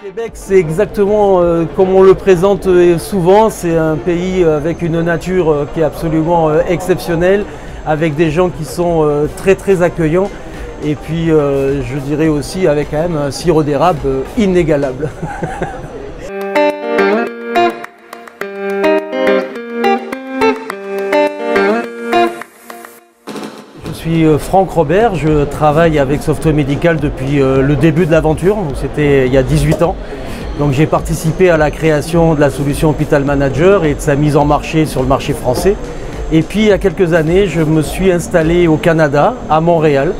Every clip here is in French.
Québec, c'est exactement comme on le présente souvent, c'est un pays avec une nature qui est absolument exceptionnelle, avec des gens qui sont très accueillants et puis je dirais aussi avec quand même un sirop d'érable inégalable. Je suis Franck Robert, je travaille avec Software Medical depuis le début de l'aventure, c'était il y a 18 ans. Donc j'ai participé à la création de la solution Hospital Manager et de sa mise en marché sur le marché français. Et puis il y a quelques années, je me suis installé au Canada, à Montréal,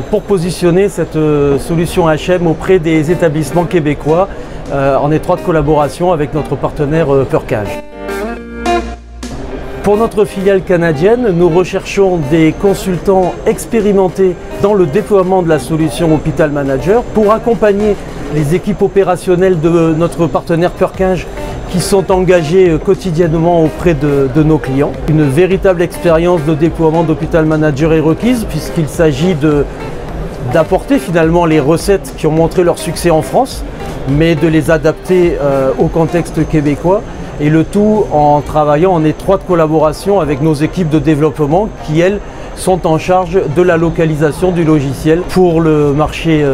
pour positionner cette solution HM auprès des établissements québécois en étroite collaboration avec notre partenaire Percage. Pour notre filiale canadienne, nous recherchons des consultants expérimentés dans le déploiement de la solution Hospital Manager pour accompagner les équipes opérationnelles de notre partenaire Percage qui sont engagés quotidiennement auprès de nos clients. Une véritable expérience de déploiement d'Hospital Manager est requise puisqu'il s'agit d'apporter finalement les recettes qui ont montré leur succès en France, mais de les adapter au contexte québécois. Et le tout en travaillant en étroite collaboration avec nos équipes de développement qui, elles, sont en charge de la localisation du logiciel pour le marché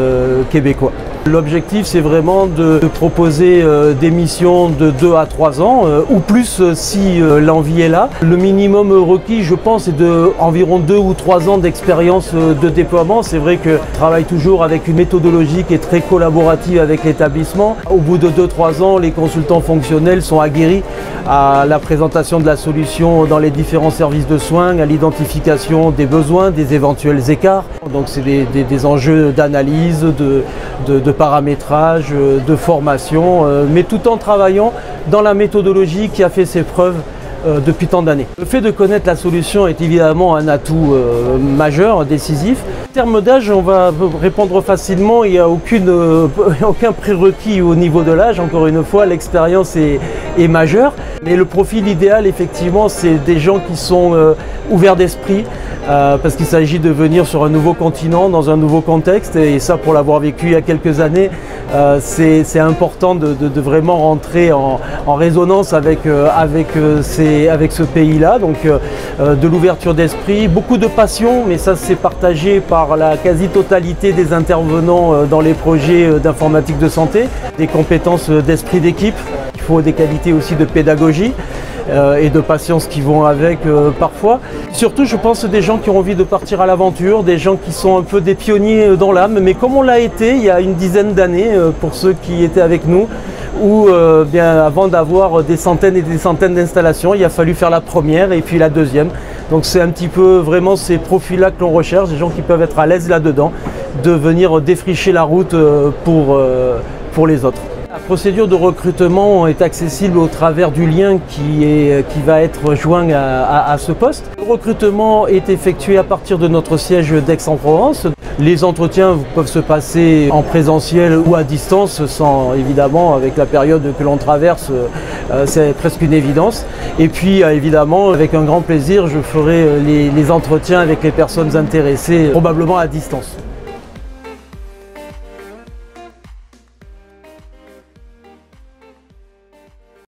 québécois. L'objectif, c'est vraiment de proposer des missions de 2 à 3 ans ou plus si l'envie est là. Le minimum requis, je pense, est d'environ 2 ou 3 ans d'expérience de déploiement. C'est vrai que je travaille toujours avec une méthodologie qui est très collaborative avec l'établissement. Au bout de 2-3 ans, les consultants fonctionnels sont aguerris à la présentation de la solution dans les différents services de soins, à l'identification des besoins, des éventuels écarts. Donc c'est des enjeux d'analyse, de paramétrage, de formation, mais tout en travaillant dans la méthodologie qui a fait ses preuves depuis tant d'années. Le fait de connaître la solution est évidemment un atout majeur, décisif. En termes d'âge, on va répondre facilement, il n'y a aucun prérequis au niveau de l'âge. Encore une fois, l'expérience est majeure. Mais le profil idéal, effectivement, c'est des gens qui sont ouverts d'esprit, parce qu'il s'agit de venir sur un nouveau continent, dans un nouveau contexte, et ça, pour l'avoir vécu il y a quelques années, c'est important de vraiment rentrer en résonance avec ce pays-là. Donc de l'ouverture d'esprit, beaucoup de passion, mais ça c'est partagé par la quasi-totalité des intervenants dans les projets d'informatique de santé, des compétences d'esprit d'équipe. Il faut des qualités aussi de pédagogie et de patience qui vont avec parfois. Surtout, je pense, des gens qui ont envie de partir à l'aventure, des gens qui sont un peu des pionniers dans l'âme, mais comme on l'a été il y a une dizaine d'années pour ceux qui étaient avec nous, où bien avant d'avoir des centaines et des centaines d'installations, il a fallu faire la première et puis la deuxième. Donc c'est un petit peu vraiment ces profils-là que l'on recherche, des gens qui peuvent être à l'aise là-dedans, de venir défricher la route pour les autres. La procédure de recrutement est accessible au travers du lien qui va être joint à ce poste. Le recrutement est effectué à partir de notre siège d'Aix-en-Provence. Les entretiens peuvent se passer en présentiel ou à distance, sans évidemment, avec la période que l'on traverse, c'est presque une évidence. Et puis évidemment, avec un grand plaisir, je ferai les entretiens avec les personnes intéressées, probablement à distance.